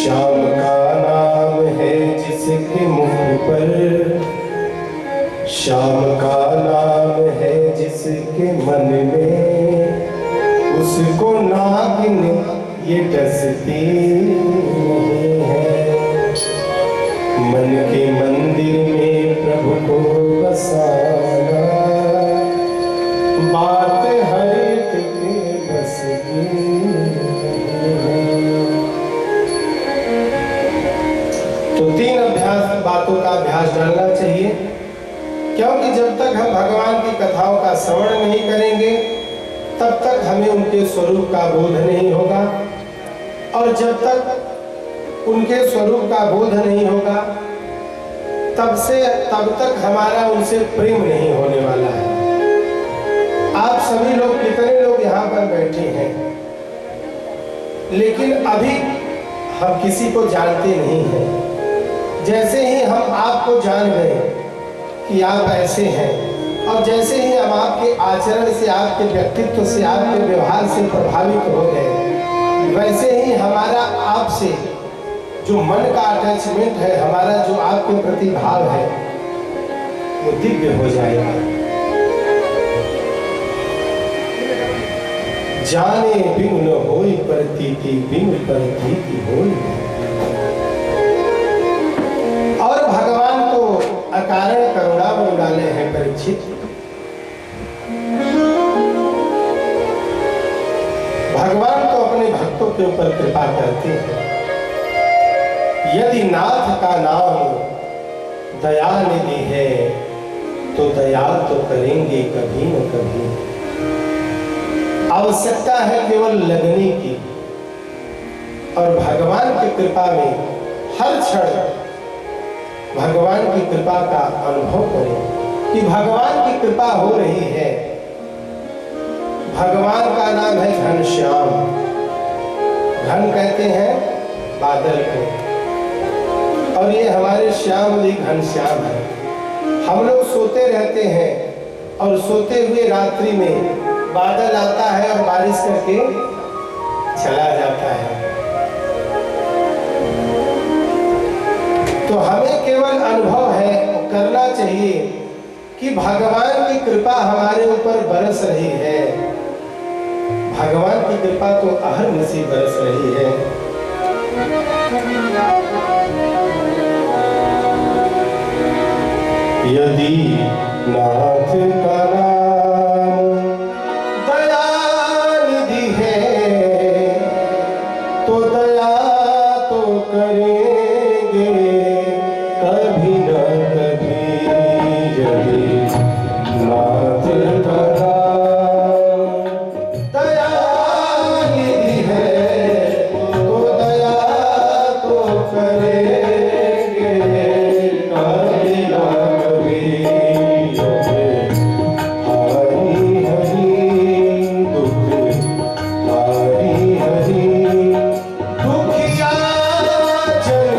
श्याम का नाम है जिसके मुख पर, श्याम का नाम है जिसके मन में, उसको नागिन ये डसती नहीं है। मन के मंदिर में प्रभु को बसाना, बात हर एक के बस की है। तो 3 बातों का अभ्यास डालना चाहिए, क्योंकि जब तक हम भगवान की कथाओं का श्रवण नहीं करेंगे तब तक हमें उनके स्वरूप का बोध नहीं होगा, और जब तक उनके स्वरूप का बोध नहीं होगा तब तक हमारा उनसे प्रेम नहीं होने वाला है। आप सभी लोग, कितने लोग यहाँ पर बैठे हैं, लेकिन अभी हम किसी को जानते नहीं हैं। जैसे ही हम आपको जान गए कि आप ऐसे हैं, और जैसे ही हम आपके आचरण से, आपके व्यक्तित्व से, आपके व्यवहार से प्रभावित हो गए, वैसे ही हमारा आपसे जो मन का अटैचमेंट है, हमारा जो आपके प्रति भाव है, वो दिव्य हो जाएगा। जाने बिनु न होई प्रतीति, बिनु प्रतीति होई। और भगवान को अकारण करुणा में डाले हैं परीक्षित। भगवान तो अपने भक्तों के ऊपर कृपा करते हैं। यदि नाथ का नाम दयानिधि है तो दया तो करेंगे कभी न कभी। आवश्यकता है केवल लगने की, और भगवान की कृपा में हर क्षण भगवान की कृपा का अनुभव करें कि भगवान की कृपा हो रही है। भगवान का नाम है घनश्याम। घन कहते हैं बादल को, और ये हमारे श्याम जी घनश्याम है। हम लोग सोते रहते हैं, और सोते हुए रात्रि में बादल आता है और बारिश करके चला जाता है। तो हमें केवल अनुभव है, करना चाहिए कि भगवान की कृपा हमारे ऊपर बरस रही है। भगवान की कृपा तो अहर्निशि बरस रही है। यदि नाथ का नाम दयानिधि है तो दया तो करेंगे कभी न कभी। यदि नाथ का नाम दयानिधि है तो दया तो करेंगे कभी न कभी। हरि हरि दुख हरि हरि दुखिया जन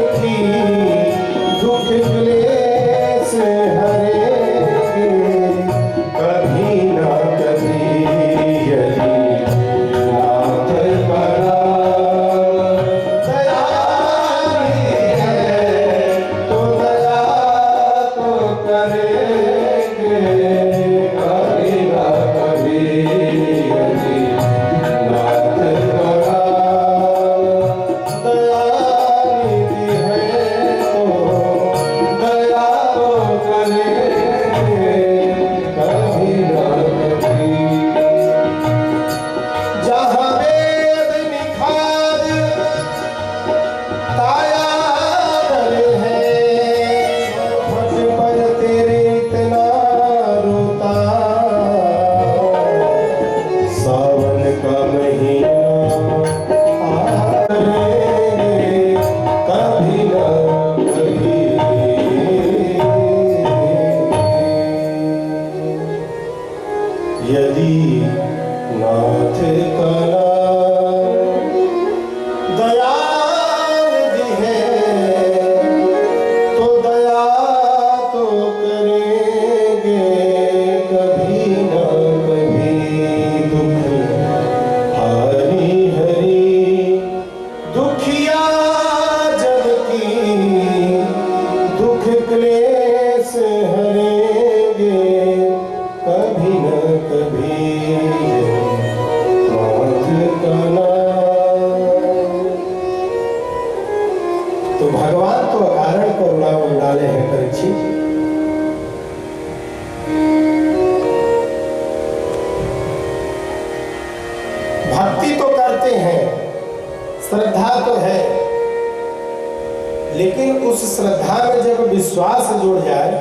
भक्ति तो करते हैं, श्रद्धा तो है, लेकिन उस श्रद्धा में जब विश्वास जुड़ जाए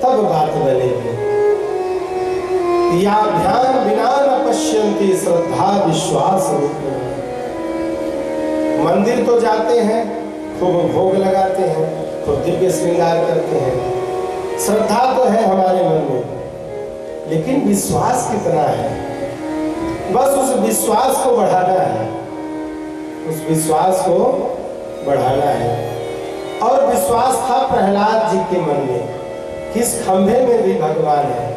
तब बात बनेगी। या ध्यान बिना न पश्यन्ति श्रद्धा विश्वास रूपेण। मंदिर तो जाते हैं, खूब भोग लगाते हैं, खूब दिव्य श्रृंगार करते हैं, श्रद्धा तो है हमारे मन में, लेकिन विश्वास कितना है? बस उस विश्वास को बढ़ाना है, उस विश्वास को बढ़ाना है। और विश्वास था प्रहलाद जी के मन में, किस खंभे में भी भगवान है,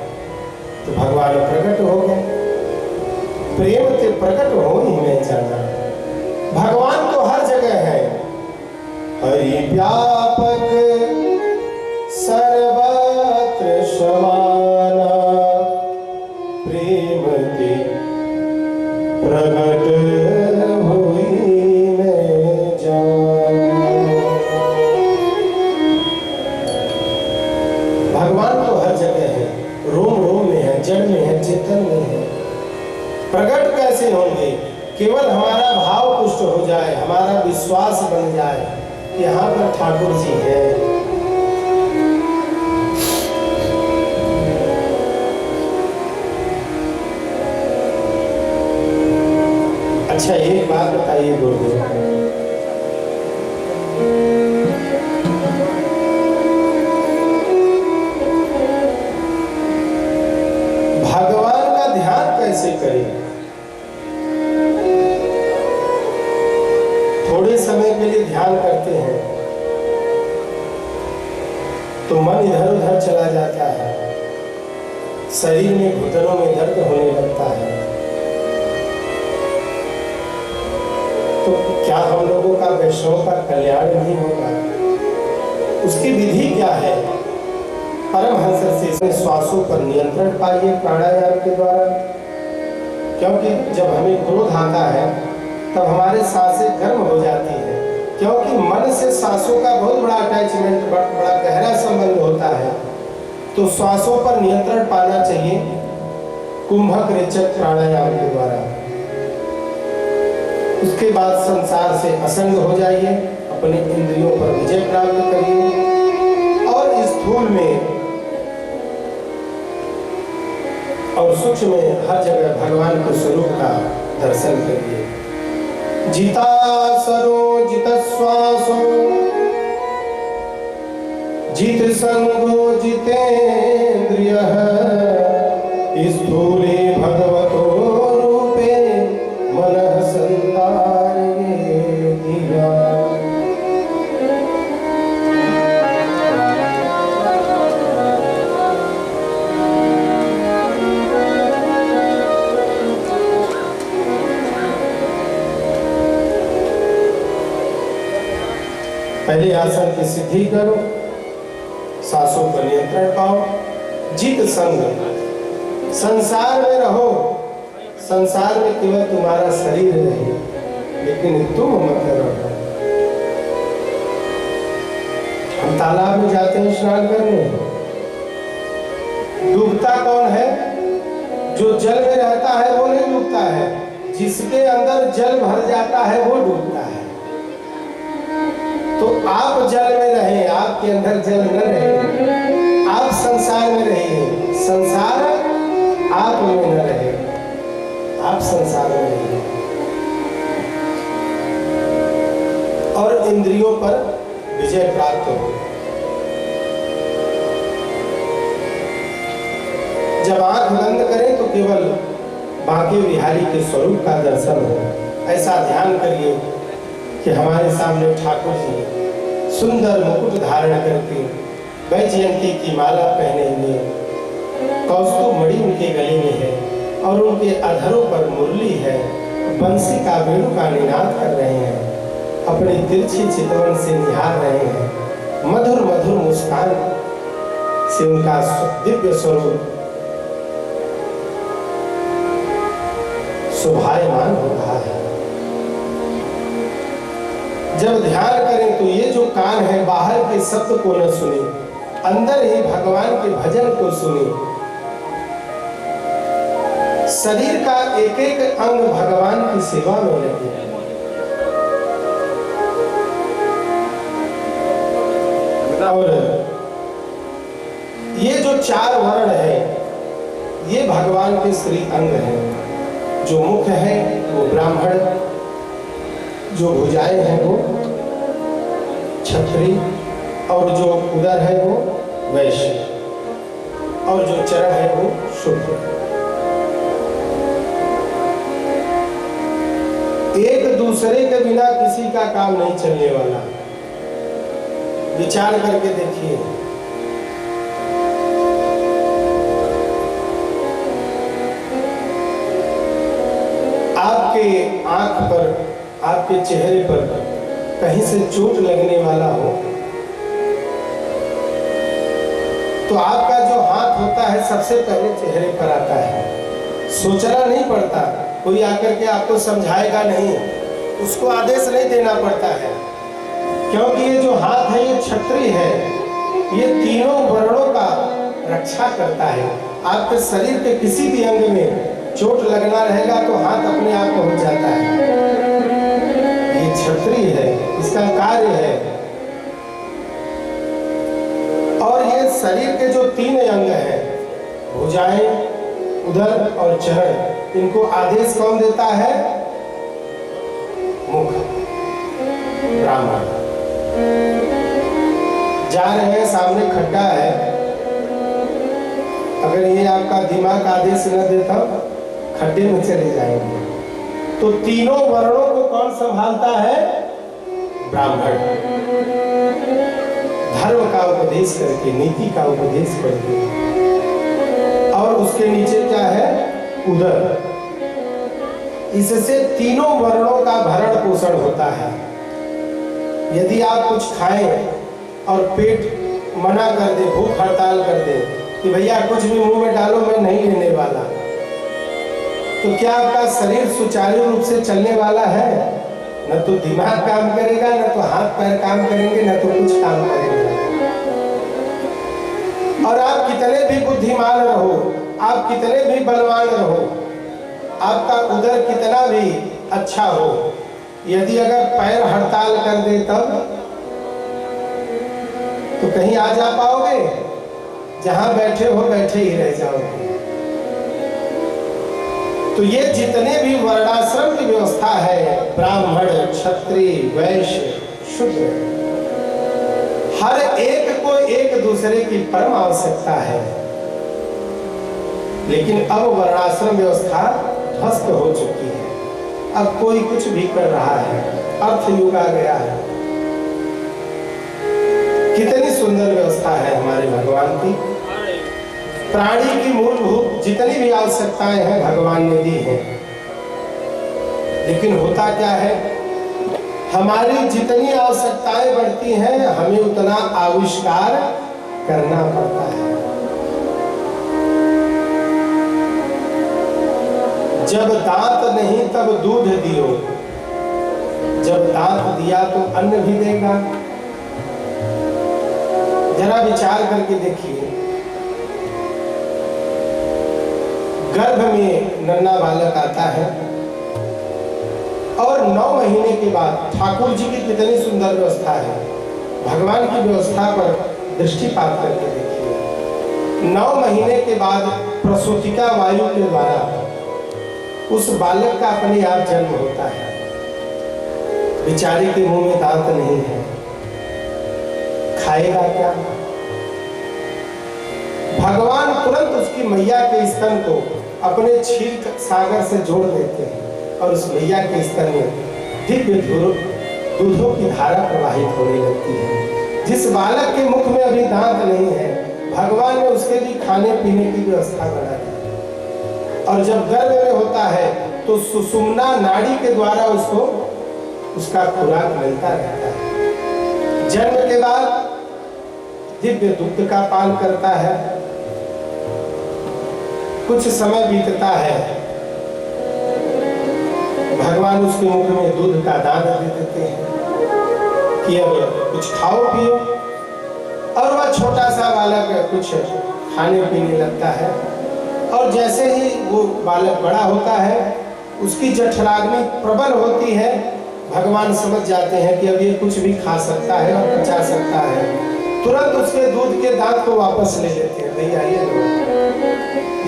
तो भगवान प्रकट हो गए। प्रेम के प्रकट हो ही में जाना, भगवान तो हर जगह है। हरि व्यापक सर्वत्र समाना, प्रेम के प्रकट हुई में जाना। भगवान तो हर जगह है, रोम रोम में है, जड़ में है, चेतन में है। प्रकट कैसे होंगे? केवल हमारा भाव पुष्ट हो जाए, हमारा विश्वास बन जाए कि यहाँ पर ठाकुर जी है। अच्छा, एक बात बताइए गुरुदेव, भगवान का ध्यान कैसे करें? थोड़े समय के लिए ध्यान करते हैं तो मन इधर उधर चला जाता है, शरीर में घुटनों में दर्द होने लगता है। तो क्या हम लोगों का वैष्णव का कल्याण नहीं होगा? उसकी विधि क्या है? परमहंस से श्वासों पर नियंत्रण पाइए प्राणायाम के द्वारा, क्योंकि जब हमें क्रोध आता है तब हमारे सांसें गर्म हो जाती है, क्योंकि मन से सांसों का बहुत बड़ा अटैचमेंट, बड़ा गहरा संबंध होता है। तो श्वासों पर नियंत्रण पाना चाहिए कुंभक रेचक प्राणायाम के द्वारा। उसके बाद संसार से असंग हो जाइए, अपने इंद्रियों पर विजय प्राप्त करिए और स्थूल में और सूक्ष्म में हर जगह भगवान के स्वरूप का दर्शन करिए। जिता सरो जित श्वासो जित संगो जितेन्द्रियः स्थूले भगवतो रूपे मनः संधारये धीरा। पहले आसन की सिद्धि करो, सांसों पर नियंत्रण पाओ, जित संग, संसार में रहो, संसार में केवल तुम्हारा शरीर रहे, लेकिन तुम मत रहो। हम तालाब में जाते हैं स्नान करने, डूबता कौन है? जो जल में रहता है वो नहीं डूबता है, जिसके अंदर जल भर जाता है वो डूबता है। तो आप जल में रहे, आपके अंदर जल न रहे, आप संसार में रहिए, संसार आप में न रहे, आप संसार में रहिए। और इंद्रियों पर विजय प्राप्त हो। जब आंख बंद करें तो केवल बांके बिहारी के स्वरूप का दर्शन हो। ऐसा ध्यान करिए कि हमारे सामने ठाकुर जी सुंदर मुकुट धारण करके वैजयंती की माला पहने हुए, कौस्तुभ मणि उनके गले में है और उनके अधरों पर मुरली है, बंसी का वेणु का निनाद कर रहे हैं, अपनी तिरछी चितवन से निहार रहे हैं, मधुर मधुर मुस्कान से उनका दिव्य स्वरूप शोभायमान हो रहा है। जब ध्यान करें तो ये जो कान है बाहर के शब्द को न सुने, अंदर ही भगवान के भजन को सुने। शरीर का एक एक अंग भगवान की सेवा में लगे। और ये जो 4 वर्ण है ये भगवान के श्री अंग हैं। जो मुख है वो ब्राह्मण, जो भुजाएं हैं वो क्षत्रिय, और जो उदर है वो वैश्य, और जो चरण है वो शूद्र। एक दूसरे के बिना किसी का काम नहीं चलने वाला। विचार करके देखिए, आपके आंख पर, आपके चेहरे पर कहीं से चोट लगने वाला हो तो आपका जो हाथ होता है सबसे पहले चेहरे पर आता है। सोचना नहीं पड़ता, कोई आकर के आपको समझाएगा नहीं, उसको आदेश नहीं देना पड़ता है, क्योंकि ये जो हाथ है ये क्षत्रिय है, ये तीनों वर्णों का रक्षा करता है। आपके शरीर के किसी भी अंग में चोट लगना रहेगा तो हाथ अपने आप पहुंच जाता है। ये क्षत्रिय है, इसका कार्य है। और ये शरीर के जो 3 अंग हैं, भुजाएं, उदर और चरण, इनको आदेश कौन देता है? मुख, ब्राह्मण। जा रहे हैं, सामने खड्डा है, अगर ये आपका दिमाग आदेश न देता खड्डे में चले जाएंगे। तो तीनों वर्णों को कौन संभालता है? ब्राह्मण। धर्म का उपदेश करके, नीति का उपदेश करके। और उसके नीचे क्या है? उदर। इससे तीनों वर्णों का भरण पोषण होता है। यदि आप कुछ खाएं और पेट मना कर दे, भूख हड़ताल कर दे कि भैया कुछ भी मुंह में डालो, मैं नहीं लेने वाला, तो क्या आपका शरीर सुचारू रूप से चलने वाला है? न तो दिमाग काम करेगा, न तो हाथ पैर काम करेंगे, न तो कुछ काम करेगा। और आप कितने भी बुद्धिमान रहो, आप कितने भी बलवान रहो, आपका उदर कितना भी अच्छा हो, यदि अगर पैर हड़ताल कर दे तब तो कहीं आ जा पाओगे? जहां बैठे हो बैठे ही रह जाओगे। तो ये जितने भी वर्णाश्रम की व्यवस्था है, ब्राह्मण, क्षत्रिय, वैश्य, शूद्र, हर एक को एक दूसरे की परम आवश्यकता है। लेकिन अब वर्णाश्रम व्यवस्था ध्वस्त हो चुकी है। अब कोई कुछ भी कर रहा है, अर्थ युग आ गया है। कितनी सुंदर व्यवस्था है हमारे भगवान की। प्राणी की मूलभूत जितनी भी आवश्यकताएं हैं भगवान ने दी हैं। लेकिन होता क्या है, हमारी जितनी आवश्यकताएं बढ़ती हैं हमें उतना आविष्कार करना पड़ता है। जब दांत नहीं तब दूध दियो, जब दांत दिया तो अन्न भी देगा। जरा विचार करके देखिए, गर्भ में नन्हा बालक आता है और 9 महीने के बाद, ठाकुर जी की कितनी सुंदर व्यवस्था है, भगवान की व्यवस्था पर दृष्टिपात करके देखिए। 9 महीने के बाद प्रसूतिका वायु के द्वारा उस बालक का अपने आप जन्म होता है। बेचारे के मुंह में दांत नहीं है, खाएगा क्या? भगवान तुरंत उसकी मैया के स्तन को अपने क्षीर सागर से जोड़ देते हैं और उस मैया के स्तन में दिव्य दूधों की धारा प्रवाहित होने लगती है। जिस बालक के मुख में अभी दांत नहीं है, भगवान ने उसके लिए खाने पीने की व्यवस्था बना दी। और जब गर्भ में होता है तो सुषुम्ना नाड़ी के द्वारा उसको उसका खुराक मिलता रहता है। जन्म के बाद दिव्य दुग्ध का पान करता है। कुछ समय बीतता है, भगवान उसके मुख में दूध का दान दे देते हैं कि अब कुछ खाओ पियो। और वह छोटा सा बालक कुछ खाने पीने लगता है। और जैसे ही वो बालक बड़ा होता है, उसकी जठराग्नि प्रबल होती है, भगवान समझ जाते हैं कि अब ये कुछ भी खा सकता है और पचा सकता है। तुरंत उसके दूध के दांत को वापस ले लेते हैं, भैया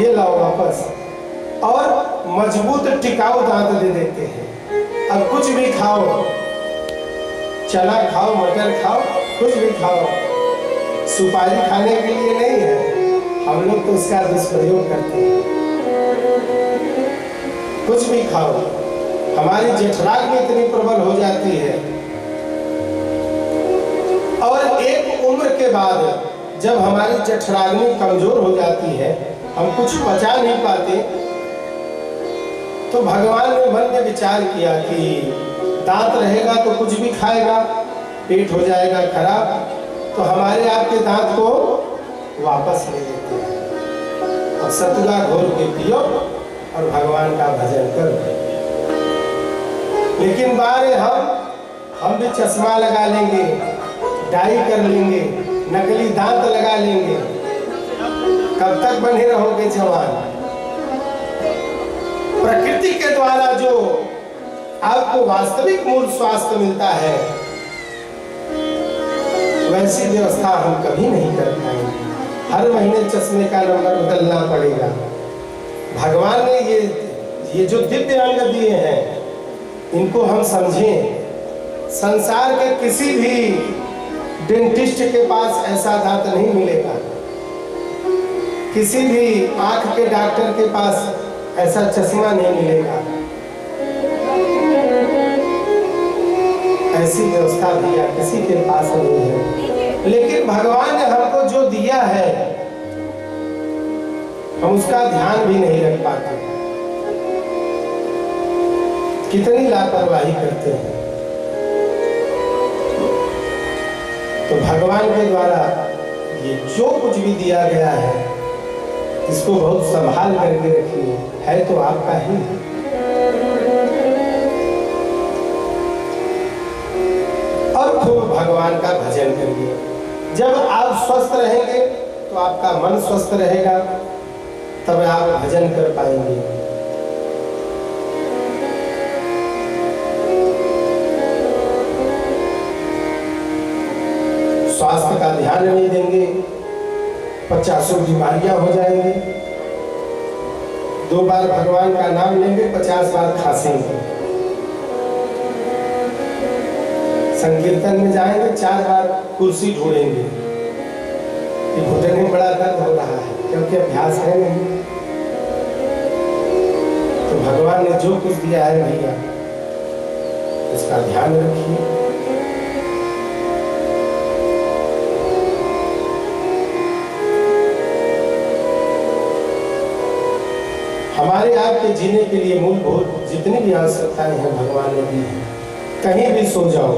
ये लाओ वापस, और मजबूत टिकाऊ दांत दे देते हैं। अब कुछ भी खाओ, चना खाओ, मटर खाओ, कुछ भी खाओ, सुपारी खाने के लिए नहीं है, हम लोग तो उसका दुष्प्रयोग करते हैं। कुछ भी खाओ, हमारी जठराग्नि इतनी प्रबल हो जाती है। और एक उम्र के बाद जब हमारी जठराग्नि कमजोर हो जाती है, हम कुछ पचा नहीं पाते, तो भगवान ने मन में विचार किया कि दांत रहेगा तो कुछ भी खाएगा, पेट हो जाएगा खराब, तो हमारे आपके दांत को वापस ले लेते हैं और सतुआ घोल के पियो और भगवान का भजन करो। लेकिन बारे हम भी चश्मा लगा लेंगे, डाई कर लेंगे, नकली दांत लगा लेंगे, कब तक बने रहोगे जवान? प्रकृति के द्वारा जो आपको वास्तविक मूल स्वास्थ्य मिलता है, वैसी व्यवस्था हम कभी नहीं कर पाएंगे। हर महीने चश्मे का नंबर बदलना पड़ेगा। भगवान ने ये जो दिव्य अंग दिए हैं, इनको हम समझें। संसार के किसी भी डेंटिस्ट के पास ऐसा दांत नहीं मिलेगा, किसी भी आंख के डॉक्टर के पास ऐसा चश्मा नहीं मिलेगा। ऐसी व्यवस्था भैया किसी के पास नहीं है। लेकिन भगवान ने हमको जो दिया है, हम उसका ध्यान भी नहीं रख पाते, कितनी लापरवाही करते हैं। तो भगवान के द्वारा ये जो कुछ भी दिया गया है, इसको बहुत संभाल करके रखिए, है तो आपका ही। और खूब भगवान का भजन करिए। जब आप स्वस्थ रहेंगे तो आपका मन स्वस्थ रहेगा, तब आप भजन कर पाएंगे। स्वास्थ्य का ध्यान नहीं देंगे, 50 बीमारियां हो जाएंगी। 2 बार भगवान का नाम लेंगे, 50 बार खांसेंगे। संकीर्तन में जाएंगे, 4 बार कुर्सी ढूंढेंगे कि घुटने में बड़ा दर्द हो रहा है, क्योंकि अभ्यास है नहीं। तो भगवान ने जो कुछ दिया है भैया, उसका ध्यान रखिए। हमारे आपके जीने के लिए मूलभूत जितनी भी आवश्यकताएं हैं भगवान ने दी है। कहीं भी सो जाओ,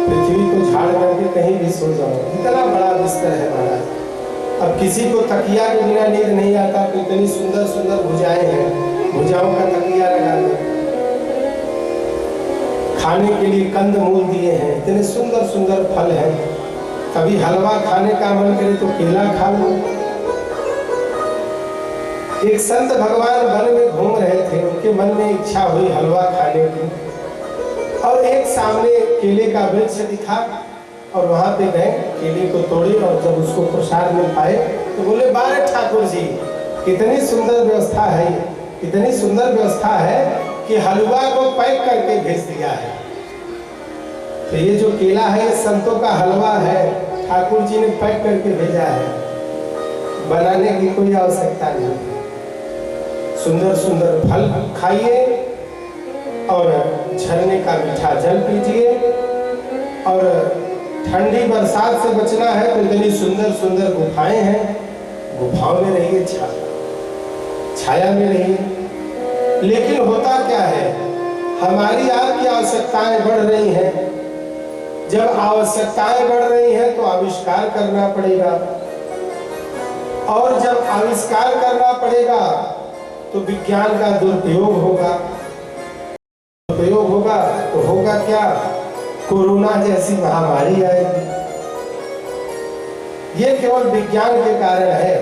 पृथ्वी को झाड़ करके कहीं भी सो जाओ, इतना बड़ा बिस्तर है महाराज। अब किसी को तकिया के बिना नींद नहीं आता, तो इतनी सुंदर सुंदर भुजाएं हैं, भुजाओं का तकिया लगा दो। खाने के लिए कंद मूल दिए हैं, इतने सुंदर सुंदर फल हैं। कभी हलवा खाने का मन करे तो केला खा लो। एक संत भगवान वन में घूम रहे थे, उनके मन में इच्छा हुई हलवा खाने की, और एक सामने केले का वृक्ष दिखा और वहां पे गए, केले को तोड़े और जब उसको प्रसाद में पाए तो बोले, बारे ठाकुर जी, कितनी सुंदर व्यवस्था है, इतनी सुंदर व्यवस्था है कि हलवा को पैक करके भेज दिया है। तो ये जो केला है, ये संतों का हलवा है, ठाकुर जी ने पैक करके भेजा है, बनाने की कोई आवश्यकता नहीं। सुंदर सुंदर फल खाइए और झरने का मीठा जल पीजिए, और ठंडी बरसात से बचना है तो इतनी सुंदर सुंदर गुफाएं हैं, गुफाओं में रहिए, छाया में रहिए। लेकिन होता क्या है, हमारी आपकी आवश्यकताएं बढ़ रही हैं। जब आवश्यकताएं बढ़ रही हैं तो आविष्कार करना पड़ेगा, और जब आविष्कार करना पड़ेगा तो विज्ञान का दुरुपयोग होगा। दुरुपयोग होगा तो होगा क्या, कोरोना जैसी महामारी आएगी। ये केवल विज्ञान के कारण है।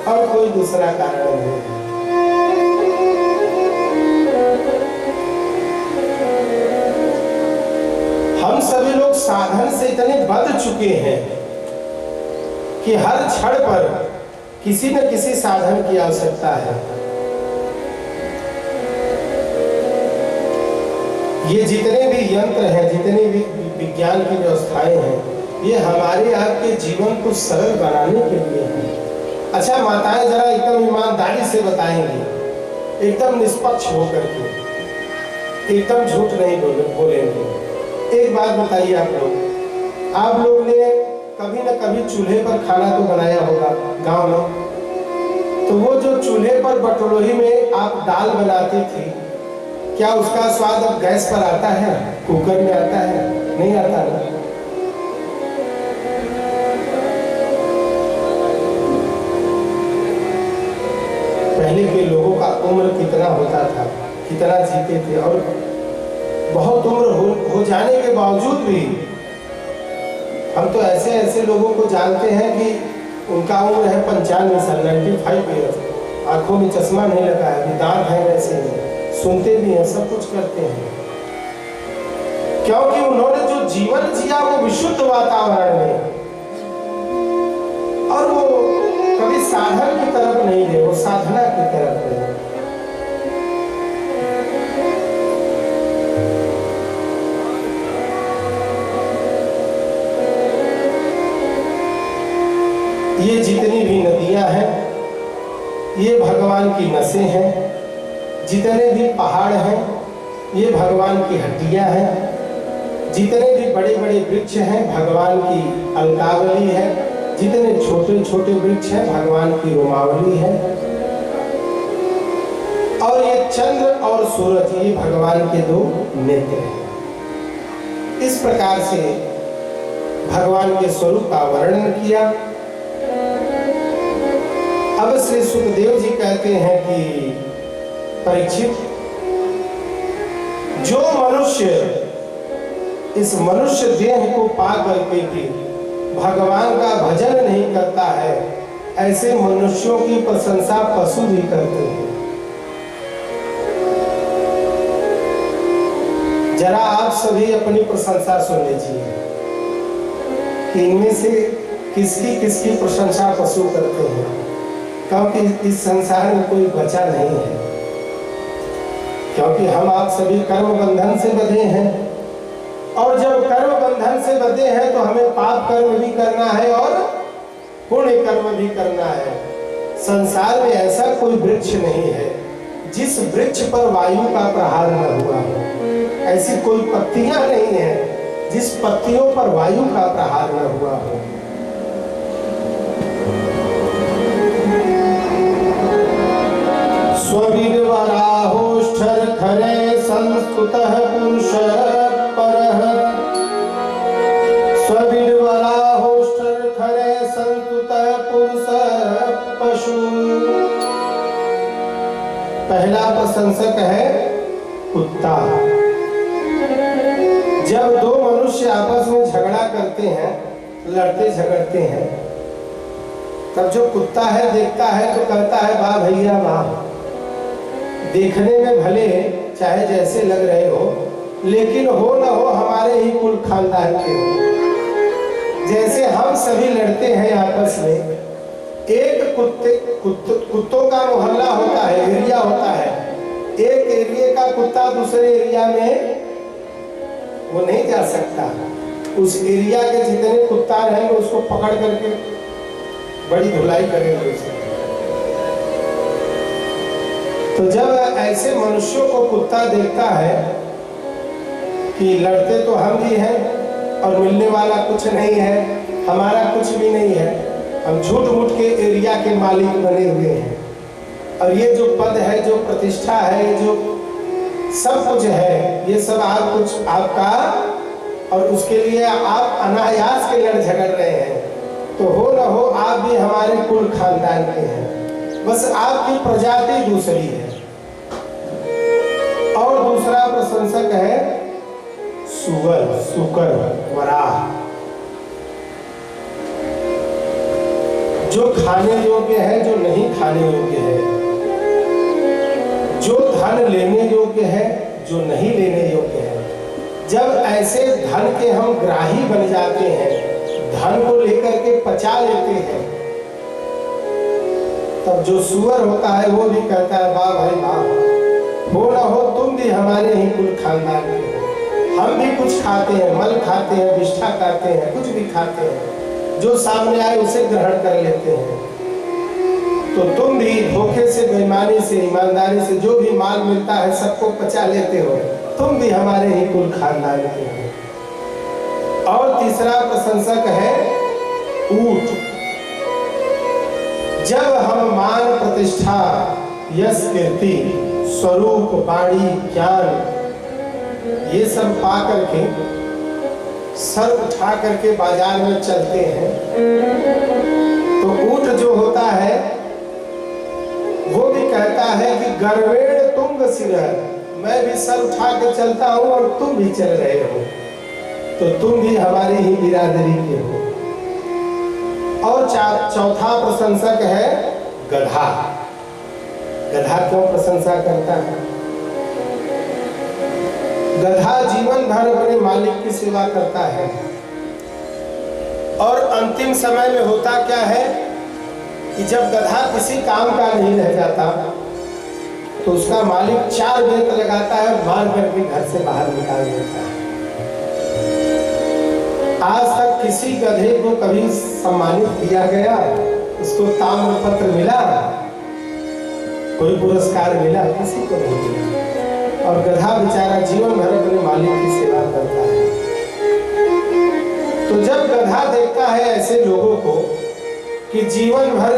और कोई दूसरा कारण नहीं है। हम सभी लोग साधन से इतने बंध चुके हैं कि हर क्षण पर किसी न किसी साधन की आवश्यकता है। ये जितने भी यंत्र हैं, जितने भी विज्ञान की व्यवस्थाएं हैं, ये हमारे आपके जीवन को सरल बनाने के लिए हैं। अच्छा माताएं जरा एकदम ईमानदारी से बताएंगी, एकदम निष्पक्ष होकर के, एकदम झूठ नहीं बोलेंगे। एक बात बताइए, आप लोग ने कभी न कभी चूल्हे पर खाना तो बनाया होगा गांव में। तो वो जो चूल्हे पर बटोही में आप दाल बनाती थी, क्या उसका स्वाद अब गैस पर आता है, कुकर में आता है? नहीं आता ना। पहले के लोगों का उम्र कितना होता था, कितना जीते थे, और बहुत उम्र हो जाने के बावजूद भी हम तो ऐसे ऐसे लोगों को जानते हैं कि उनका उम्र है 95 साल, 95 ईयर्स, आंखों में चश्मा नहीं लगा है, दांत है वैसे ही, सुनते भी हैं, सब कुछ करते हैं, क्योंकि उन्होंने जो जीवन जिया वो विशुद्ध वातावरण में, और वो कभी साधन की तरफ नहीं गए, वो साधना की तरफ गए। ये जितनी भी नदियां हैं, ये भगवान की नसें हैं, जितने भी पहाड़ हैं, ये भगवान की हड्डियां हैं, जितने भी बड़े बड़े वृक्ष हैं, भगवान की अलकावली है, जितने छोटे छोटे वृक्ष हैं, भगवान की रोमावली है, और ये चंद्र और सूरज, ये भगवान के दो नेत्र हैं। इस प्रकार से भगवान के स्वरूप का वर्णन किया। अब श्री सुखदेव जी कहते हैं कि परीक्षित, जो मनुष्य इस मनुष्य देह को पा करके भी भगवान का भजन नहीं करता है, ऐसे मनुष्यों की प्रशंसा पशु भी करते हैं। जरा आप सभी अपनी प्रशंसा सुन लीजिए कि इनमें से किसकी किसकी प्रशंसा पशु करते हैं, क्योंकि इस संसार में कोई बचा नहीं है। क्योंकि हम आप सभी कर्म बंधन से बंधे हैं, और जब कर्म बंधन से बंधे हैं तो हमें पाप कर्म भी करना है और पुण्य कर्म भी करना है। संसार में ऐसा कोई वृक्ष नहीं है जिस वृक्ष पर वायु का प्रहार न हुआ हो, ऐसी कोई पत्तियां नहीं है जिस पत्तियों पर वायु का प्रहार न हुआ हो। स्ववीरवराहोष्ठर खरे संस्तुतः पुरुष परः, स्ववीरवराहोष्ठर खरे संस्तुतः पुरुष पशु। पहला प्रशंसक है कुत्ता। जब दो मनुष्य आपस में झगड़ा करते हैं, लड़ते झगड़ते हैं, तब जो कुत्ता है देखता है तो कहता है वाह भैया वाह। देखने में भले चाहे जैसे लग रहे हो, लेकिन हो न हो हमारे ही कुल खानदान के हो। जैसे हम सभी लड़ते हैं आपस में, एक कुत्तों का मोहल्ला होता है, एरिया होता है, एक एरिया का कुत्ता दूसरे एरिया में वो नहीं जा सकता। उस एरिया के जितने कुत्ता रहेंगे उसको पकड़ करके बड़ी धुलाई करेंगे उसे। तो जब ऐसे मनुष्यों को कुत्ता देखता है कि लड़ते तो हम भी हैं और मिलने वाला कुछ नहीं है, हमारा कुछ भी नहीं है, हम झूठ मूठ के एरिया के मालिक बने हुए हैं, और ये जो पद है, जो प्रतिष्ठा है, जो सब कुछ है, ये सब आप कुछ आपका, और उसके लिए आप अनायास के लड़ झगड़ रहे हैं। तो हो न हो आप भी हमारे कुल खानदान के हैं, बस आपकी प्रजाति दूसरी है। और दूसरा प्रशंसक है सुअर, सुकर, वराह। जो खाने योग्य है, जो नहीं खाने योग्य है, जो धन लेने योग्य है, जो नहीं लेने योग्य है। जब ऐसे धन के हम ग्राही बन जाते हैं, धन को लेकर के पचा लेते हैं, तब जो सुअर होता है वो भी कहता है वाह भाई वाह, हो ना हो तुम भी हमारे ही कुल खानदान के हो। हम भी कुछ खाते हैं, मल खाते हैं, विष्ठा खाते हैं, कुछ भी खाते हैं, जो सामने आए उसे ग्रहण कर लेते हैं। तो तुम भी धोखे से, बेईमानी से, ईमानदारी से जो भी माल मिलता है सबको पचा लेते हो, तुम भी हमारे ही कुल खानदान के हो। और तीसरा प्रशंसक है ऊंट। जब हम मान प्रतिष्ठा, यश, कीर्ति, स्वरूप, वाणी, ज्ञान ये सब पा करके, सर उठा करके बाजार में चलते हैं, तो ऊंट जो होता है वो भी कहता है कि गर्वेण तुंग सिर, मैं भी सर उठा के चलता हूं और तुम भी चल रहे हो, तो तुम भी हमारी ही बिरादरी के हो। और चौथा प्रशंसक है गधा। गधा क्यों प्रशंसा करता है? गधा जीवन भर अपने मालिक की सेवा करता है, और अंतिम समय में होता क्या है कि जब गधा किसी काम का नहीं रह जाता तो उसका मालिक 4 बेत लगाता है, मार करके घर से बाहर निकाल देता है। आज तक किसी गधे को कभी सम्मानित किया गया, उसको ताम्र पत्र मिला, कोई पुरस्कार मिला? किसी को नहीं मिला। और गधा बेचारा जीवन भर अपने मालिक की सेवा करता है। तो जब गधा देखता है ऐसे लोगों को कि जीवन भर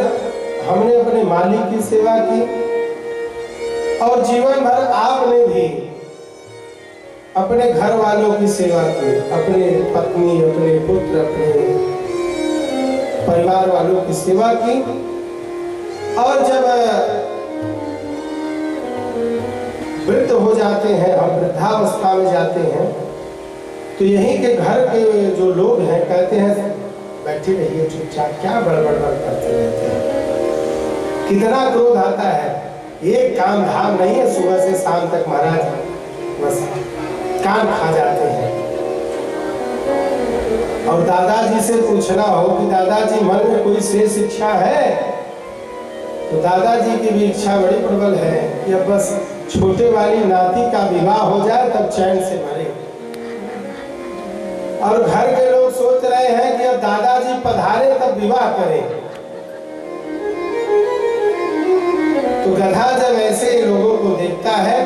हमने अपने मालिक की सेवा की, और जीवन भर आपने भी अपने घर वालों की सेवा की, अपने पत्नी, अपने पुत्र, अपने परिवार वालों की सेवा की, और जब वृद्ध हो जाते हैं, हम वृद्धावस्था में जाते हैं, तो यहीं के घर के जो लोग हैं कहते हैं बैठे रहिए चुपचाप, क्या बड़बड़ करते रहते हैं। कितना क्रोध आता है, एक काम धाम नहीं है, सुबह से शाम तक महाराज बस कान खा जाते हैं। और दादाजी से पूछना हो कि दादाजी मन में कोई शेष इच्छा है, तो दादाजी की भी इच्छा बड़ी प्रबल है कि अब बस छोटे वाली नाती का विवाह हो जाए तब चैन से मरे। और घर के लोग सोच रहे हैं कि अब दादाजी पधारे तब विवाह करें। तो गधा जब ऐसे लोगों को देखता है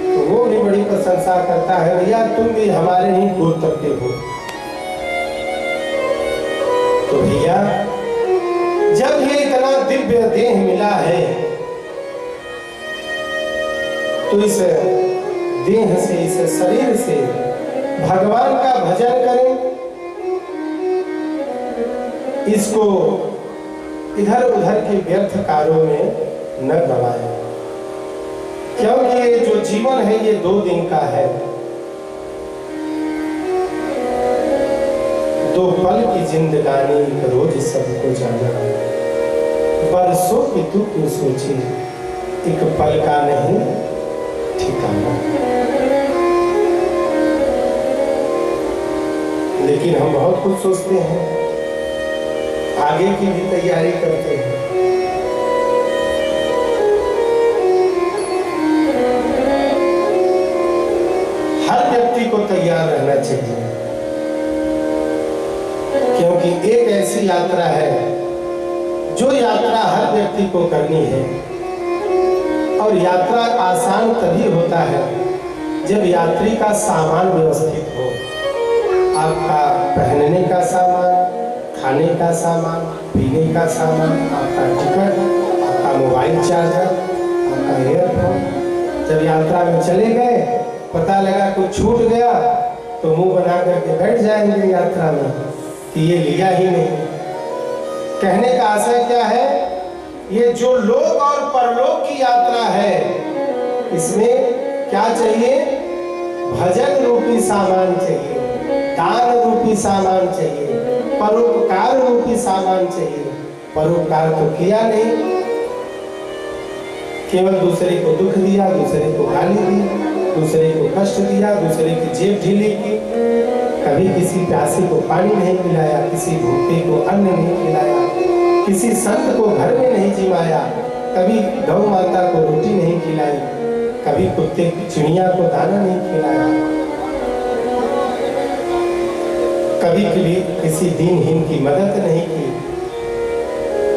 तो वो भी बड़ी प्रशंसा करता है, भैया तुम भी हमारे ही गोत्र के हो। तो भैया जब ये इतना दिव्य देह मिला है तो इस देह से, इस शरीर से भगवान का भजन करें, इसको इधर उधर के व्यर्थ कार्यों में न गवाएं, क्योंकि ये जो जीवन है ये 2 दिन का है। 2 पल की जिंदगानी रोज सबको जाना, बरसों की तू क्यों सोची, एक पल का नहीं ठिकाना। लेकिन हम बहुत कुछ सोचते हैं, आगे की भी तैयारी करते हैं। हर व्यक्ति को तैयार रहना चाहिए, क्योंकि एक ऐसी यात्रा है जो यात्रा हर व्यक्ति को करनी है। और यात्रा आसान तभी होता है जब यात्री का सामान व्यवस्थित हो। आपका पहनने का सामान, खाने का सामान, पीने का सामान, आपका टिकट, आपका मोबाइल चार्जर, आपका ईयरफोन। जब यात्रा में चले गए, पता लगा कुछ छूट गया तो मुंह बना करके बैठ जाएंगे यात्रा में कि ये लिया ही नहीं। कहने का आशय क्या है, ये जो लोक और परलोक की यात्रा है, इसमें क्या चाहिए? भजन रूपी सामान चाहिए, दान रूपी सामान चाहिए, परोपकार रूपी सामान चाहिए। परोपकार तो किया नहीं, केवल दूसरे को दुख दिया, दूसरे को गाली दी, दूसरे को कष्ट दिया, दूसरे की जेब ढीली की। कभी किसी प्यासे को पानी नहीं पिलाया, किसी भूखे को अन्न नहीं खिलाया, किसी संत को घर में नहीं जिमाया, कभी गौ माता को रोटी नहीं खिलाई, कभी कुत्ते चिड़िया को दाना नहीं खिलाया, कभी किसी दीनहीन की मदद नहीं की।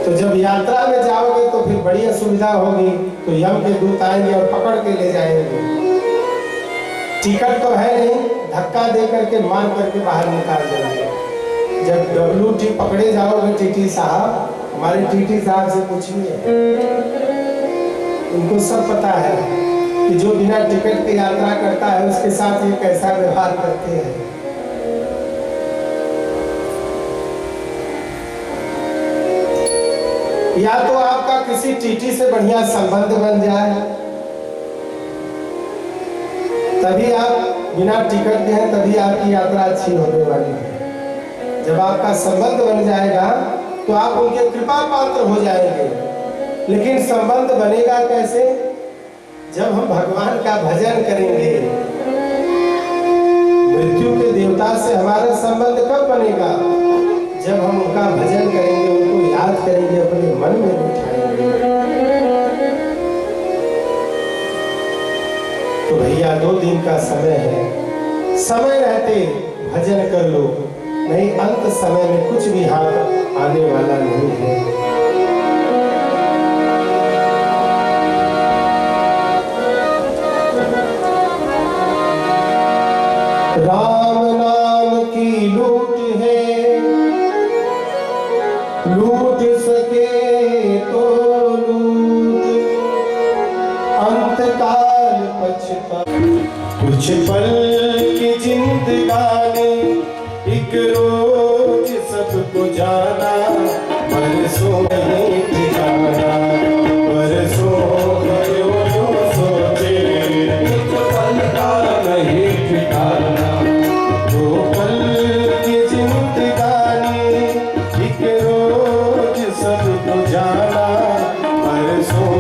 तो जब यात्रा में जाओगे तो फिर बड़ी असुविधा होगी, तो यम के दूत आएंगे और पकड़ के ले जाएंगे। टिकट तो है नहीं, धक्का दे करके मार करके बाहर निकाल देंगे। जब WT पकड़े जाओगे, टीटी साहब, हमारे टीटी साहब से पूछिए, उनको सब पता है कि जो बिना टिकट के यात्रा करता है उसके साथ ये कैसा व्यवहार करते हैं। या तो आपका किसी टीटी से बढ़िया संबंध बन जाए, तभी आप बिना टिकट के हैं, तभी आपकी यात्रा अच्छी होने वाली है। जब आपका संबंध बन जाएगा तो आप उनके कृपा पात्र हो जाएंगे। लेकिन संबंध बनेगा कैसे? जब हम भगवान का भजन करेंगे। मृत्यु के देवता से हमारा संबंध कब बनेगा? जब हम उनका भजन करेंगे, उनको याद करेंगे, अपने मन में बिठाएंगे। तो भैया 2 दिन का समय है, समय रहते भजन कर लो, नहीं अंत समय में कुछ भी हाथ आने वाला नहीं है। राम नाम की लूट है, लूट सके तो लूट, अंतकाल पछता। कुछ पल की जिंदगानी, एक रोज सबको जाना, बरसों नहीं ठिकाना, बरसों क्यों सोचे, एक पल का नहीं ठिकाना। 2 पल की जिंदगानी, एक रोज सबको जाना, बरसों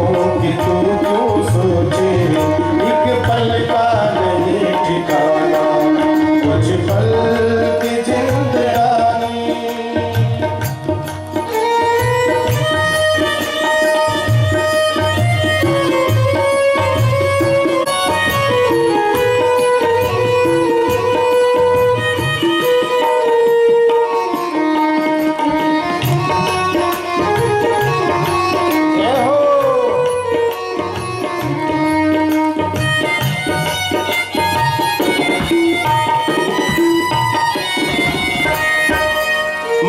की तू क्यों सोचे, एक पल का नहीं ठिकाना। कुछ पल की जिंदगानी।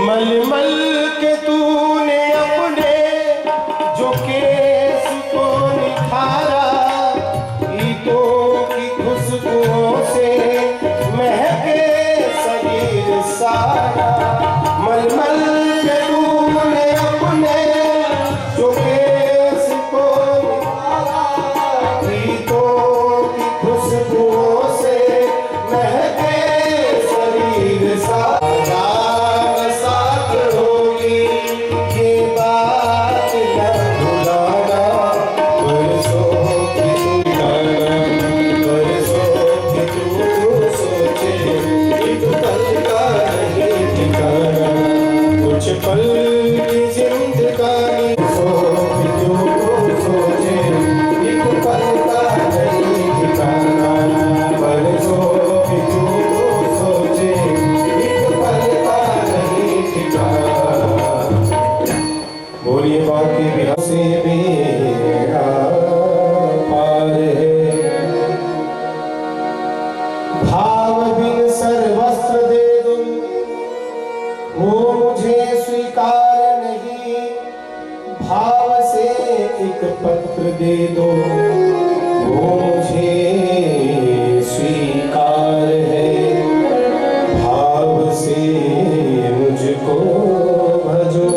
मलमल के तूने अपने जो केस को निखारा, गीतों की खुशबुओं से महके शरीर सारा। मलमल के तूने अपने जो केस को निखारा, गीतों की खुशबुओं से महके शरीर सारा। पल की जिंदगानी, सोचे एक पल का नहीं ठिकाना, बरसों की तू सोचे, एक पल का नहीं ठिकाना। बोलिए बाकी बिहार से मेरा पार है, भाव बिन सर्वस्त्र दे दो, वो मुझे स्वीकार नहीं, भाव से एक पत्र दे दो, वो मुझे स्वीकार है, भाव से मुझको भजो,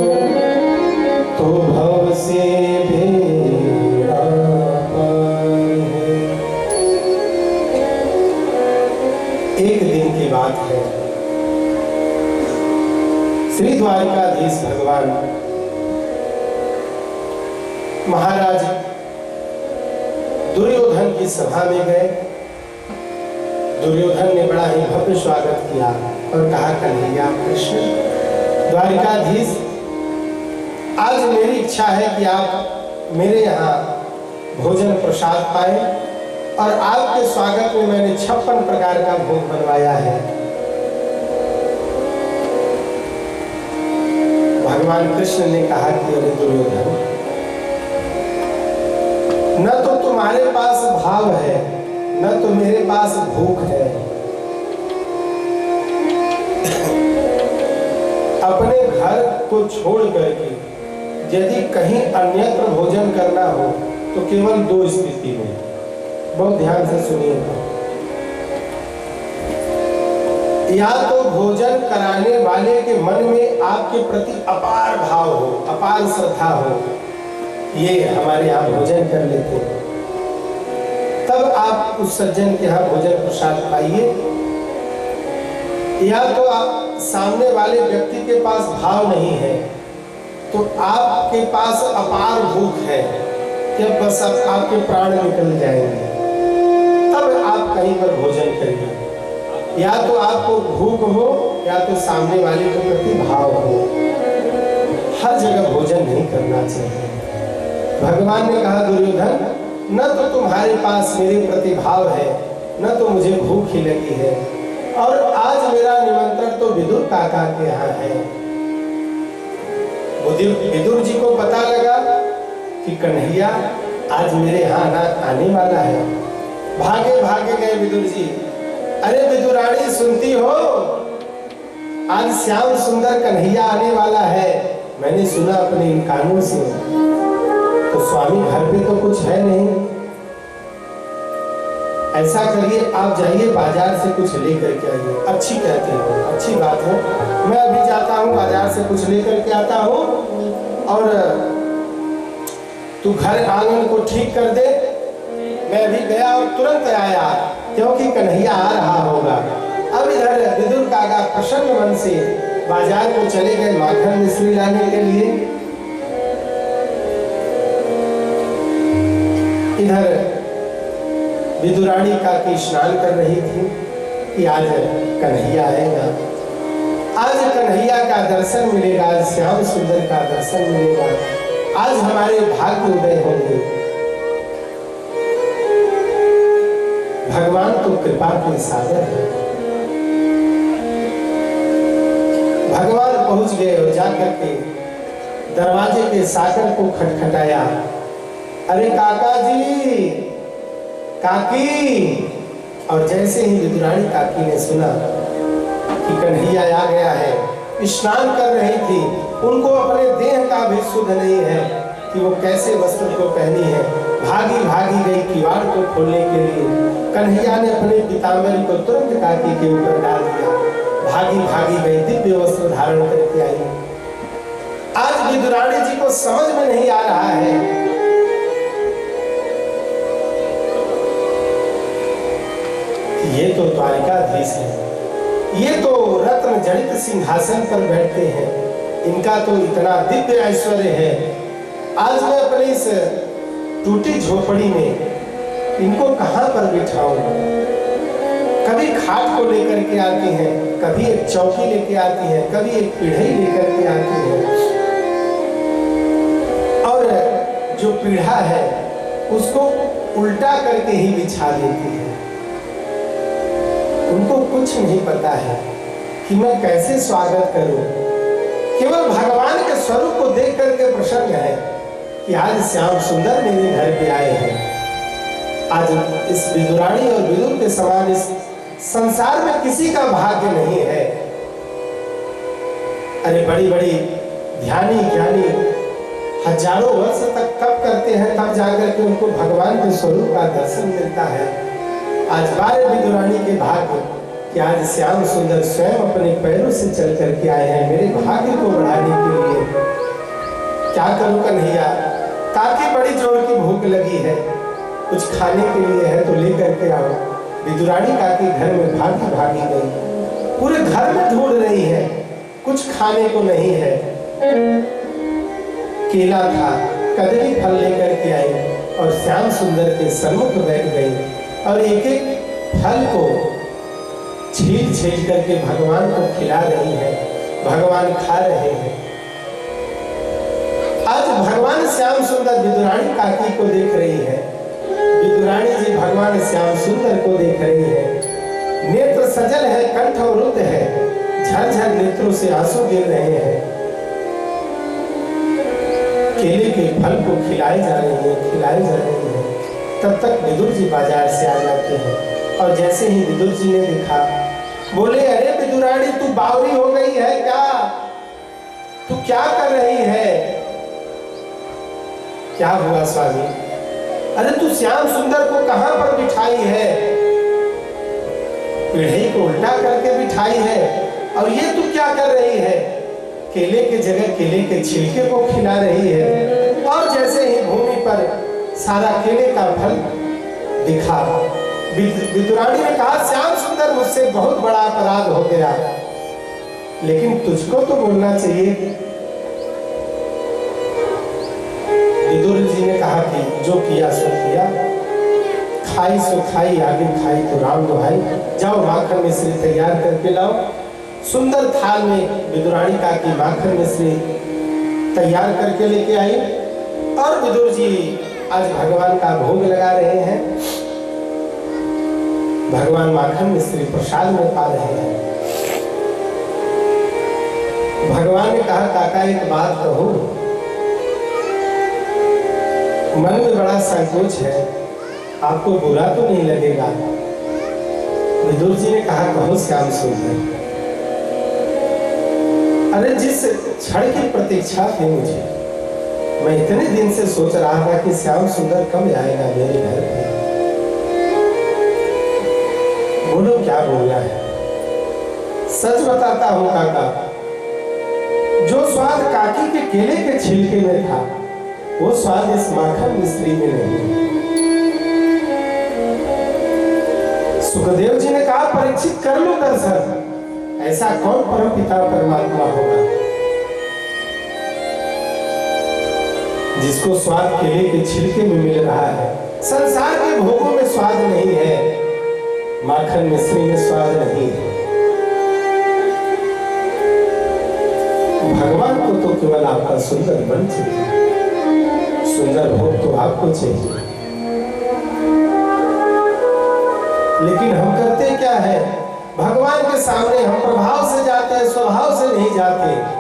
तो भव से बेड़ा पार है। एक दिन की बात है, श्री द्वारिकाधीश भगवान महाराज दुर्योधन की सभा में गए। दुर्योधन ने बड़ा ही भव्य स्वागत किया और कहा, कन्हैया कृष्ण द्वारिकाधीश, आज मेरी इच्छा है कि आप मेरे यहाँ भोजन प्रसाद पाए और आपके स्वागत में मैंने 56 प्रकार का भोग बनवाया है। भगवान कृष्ण ने कहा कि अरे दुर्योधन, न तो तुम्हारे पास भाव है, न तो मेरे पास भूख है। अपने घर को छोड़ करके यदि कहीं अन्यत्र भोजन करना हो तो केवल 2 स्थिति में, बहुत ध्यान से सुनिएगा। या तो भोजन कराने वाले के मन में आपके प्रति अपार भाव हो, अपार श्रद्धा हो, ये हमारे यहाँ भोजन कर लेते हैं, तब आप उस सज्जन के यहाँ भोजन प्रसाद पाइए। या तो आप सामने वाले व्यक्ति के पास भाव नहीं है, तो आपके पास अपार भूख है कि बस अब आपके प्राण निकल जाएंगे, तब आप कहीं पर भोजन करिए। या तो आपको भूख हो या तो सामने वाले के प्रति भाव हो, हर जगह भोजन नहीं करना चाहिए। भगवान ने कहा, दुर्योधन, न तो तुम्हारे पास मेरे प्रति भाव है, न तो मुझे भूख ही लगी है, और आज मेरा निमंत्रण तो विदुर काका के यहाँ है। विदुर जी को पता लगा कि कन्हैया आज मेरे यहाँ आने वाला है। भागे भागे गए विदुर जी, अरे विदुरानी सुनती हो, आज श्याम सुंदर कन्हैया आने वाला है, मैंने सुना अपने इन कानों से। तो स्वामी घर पे तो कुछ है नहीं, ऐसा करिए आप जाइए बाजार से कुछ लेकर के आइए। अच्छी कहते हो, अच्छी बात है, मैं अभी जाता हूँ बाजार से कुछ लेकर के आता हूँ, और तू घर आंगन को ठीक कर दे। मैं अभी गया और तुरंत आया, क्योंकि कन्हैया आ रहा होगा। अब इधर विदुर काका प्रसन्न मन से बाजार को चले गए माखन मिश्री लाने के लिए। इधर विदुरानी काकी स्नान कर रही थी कि आज कन्हैया आएगा, आज कन्हैया का दर्शन मिलेगा, आज श्याम सुंदर का दर्शन मिलेगा, आज हमारे भाग्य उदय होंगे। भगवान तो कृपा के सागर है। भगवान पहुंच गए और जाकर के दरवाजे के सागर को खटखटाया। अरे काका जी, काकी। और जैसे ही विदुरानी काकी ने सुना कि कन्हैया आ गया है, स्नान कर रही थी, उनको अपने देह का भी सुध नहीं है कि वो कैसे वस्त्र को पहनी है। भागी भागी गई किवाड़ को खोलने के लिए। कन्हैया ने अपने पीताम्बरी को तुरंत काकी के ऊपर डाल दिया, भागी भागी गई, दिव्य वस्त्र धारण करके आई। आज विदुरानी जी को समझ में नहीं आ रहा है कि ये तो द्वारिकाधीश है, ये तो रत्न जड़ित सिंहासन पर बैठते हैं, इनका तो इतना दिव्य ऐश्वर्य है। आज मैं अपनी इस टूटी झोपड़ी में इनको कहां पर बिठाऊं? कभी खाट को लेकर के आती हैं, कभी एक चौकी लेके आती हैं, कभी एक पीढ़ी लेकर के आती हैं, और जो पीढ़ा है उसको उल्टा करके ही बिछा देती है। उनको कुछ नहीं पता है कि मैं कैसे स्वागत करूं। केवल भगवान के स्वरूप को देख करके प्रसन्न है कि आज श्याम सुंदर मेरे घर पे आए हैं। आज इस विदुरानी और विदुर के समान इस संसार में किसी का भाग्य नहीं है। अरे बड़ी बड़ी ध्यानी ज्ञानी हजारों वर्ष तक तप करते हैं, तब जाकर के उनको भगवान के स्वरूप का दर्शन मिलता है। आज बारे विदुरानी के भाग्य कि आज श्याम सुंदर स्वयं अपने पैरों से चल करके आए हैं मेरे भाग्य को बढ़ाने के लिए। क्या करूं कन्हैया, काकी बड़ी जोर की भूख लगी है, कुछ खाने के लिए है तो लेकर के आओ। विदुरानी काकी घर में भागी भागी गई, पूरे घर में ढूंढ रही है कुछ खाने को नहीं है। केला था, कदली फल लेकर के आई और श्याम सुंदर के सम्मुख बैठ गई और एक एक फल को छील छील करके भगवान को खिला रही है। भगवान खा रहे हैं। आज भगवान श्याम सुंदर विदुरानी काकी को देख रही है। विदुरानी जी भगवान श्याम सुंदर को देख रही है। नेत्र सजल है, कंठ अवरुद्ध है, झरझर नेत्रों से आंसू गिर रहे हैं। केले के फल को खिलाए जा रही है, खिलाए जा रही है। तब तक विदुर जी बाजार से आ जाते हैं और जैसे ही विदुर जी ने देखा, बोले, अरे विदुरानी तू बावरी हो गई है क्या? तू क्या कर रही है? क्या हुआ स्वामी? अरे तू श्याम सुंदर को कहां पर बिठाई है? पीढ़ी को उल्टा करके बिठाई है और ये तू क्या कर रही है? केले के जगह केले के छिलके को खिला रही है। और जैसे ही भूमि पर सारा केले का फल दिखा, विदुरानी ने कहा, श्याम सुंदर मुझसे बहुत बड़ा अपराध हो गया, लेकिन तुझको तो बोलना चाहिए। विदुर जी ने कहा कि जो किया सो किया, खाई सो खाई, आगे खाई तो राम दुहाई। जाओ माखन मिश्री तैयार करके लाओ। सुंदर थाल में विदुरानी का की माखन मिश्री तैयार करके लेके आई और विदुर जी आज भगवान का भोग लगा रहे हैं। भगवान माखन मिश्री प्रसाद में पा रहे हैं। भगवान ने कहा, काका एक बात कहो, मन में बड़ा संकोच है, आपको बुरा तो नहीं लगेगा? विदुर जी ने कहा, कहो श्याम सुंदर। अरे जिस क्षण की प्रतीक्षा थी मुझे, मैं इतने दिन से सोच रहा था कि श्याम सुंदर कब आएगा मेरे घर पे। बोलो क्या बोलना है? सच बताता हूं काका, जो स्वाद काकी के केले के छिलके में था, वो स्वाद इस माखन मिश्री में नहीं। सुखदेव जी ने कहा, परीक्षित कर लो दर्शन, ऐसा कौन परम पिता परमात्मा होगा जिसको स्वाद केले के छिलके में मिल रहा है? संसार के भोगों में स्वाद नहीं है, माखन मिश्री में स्वाद नहीं है। भगवान को तो केवल आपका सुंदर मन चाहिए, सुंदर भोग तो आपको चाहिए। लेकिन हम करते क्या है? भगवान के सामने हम प्रभाव से जाते हैं, स्वभाव से नहीं जाते।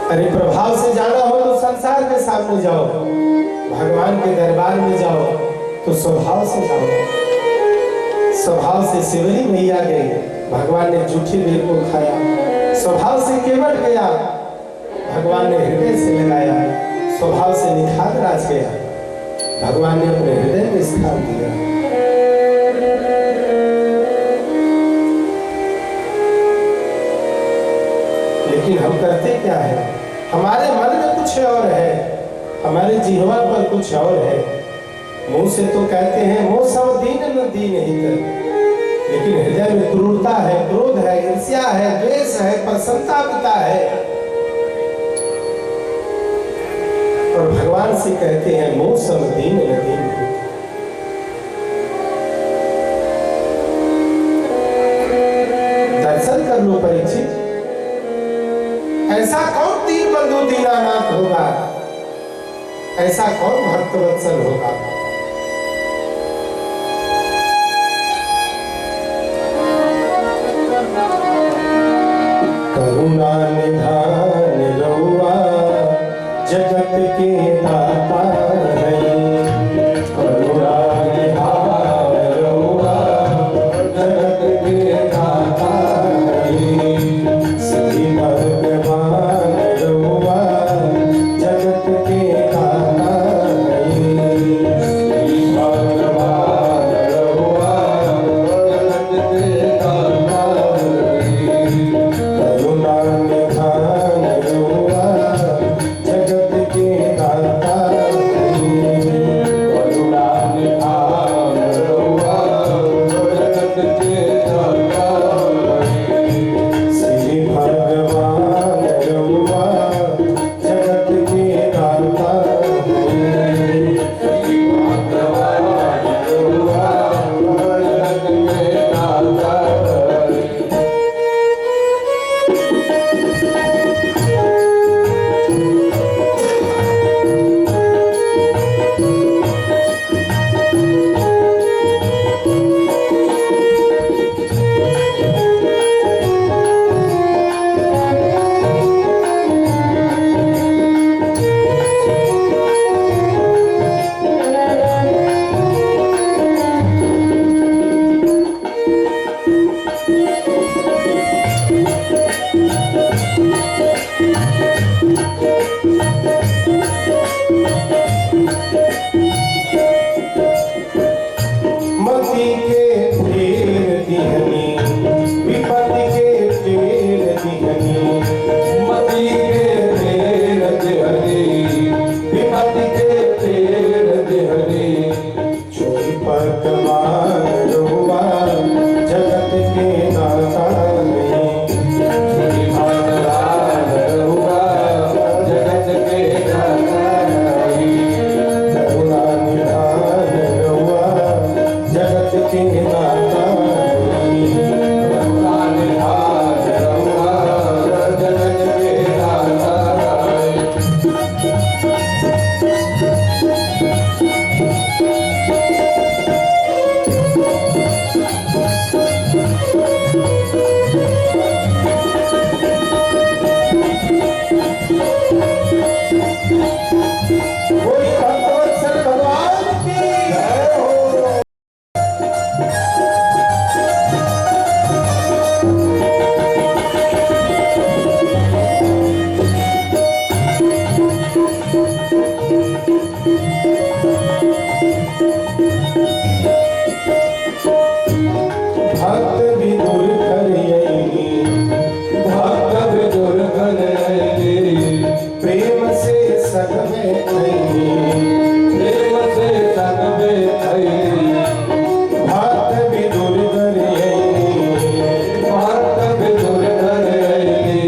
अरे प्रभाव से जाना हो तो संसार के सामने जाओ, भगवान के दरबार में जाओ तो स्वभाव से जाओ। स्वभाव से शिवरी मैया गई, भगवान ने जूठी बेल को खाया। स्वभाव से केवट गया, भगवान ने हृदय से लगाया। स्वभाव से निखात राज गया, भगवान ने अपने हृदय में स्थान दिया। लेकिन हम करते क्या है? हमारे मन में कुछ और है, हमारे जीवा पर कुछ और है। मुंह से तो कहते हैं मोह सब दीन न दीन ही कर, लेकिन हृदय में क्रूरता है, क्रोध है, ईर्ष्या है, द्वेष है, प्रसन्नता पिता है। और भगवान से कहते हैं मोह सब दीन न दीन। दर्शन कर लो परीक्षित, ऐसा कौन दीन बंधु दीनानाथ होगा? ऐसा कौन भक्तवत्सल होगा? करुणा निधान रहुआ जगत के दाता है। करुणा निधान रहुआ जगत के दाता है। श्री भगवान रहुआ जगत के दाता है। भक्त विदुर खरयैनी, भक्त विदुर खरयैनी, प्रेम से सगवे खैनी, प्रेम से सगवे खैनी, भक्त विदुर खरयैनी, भक्त विदुर खरयैनी,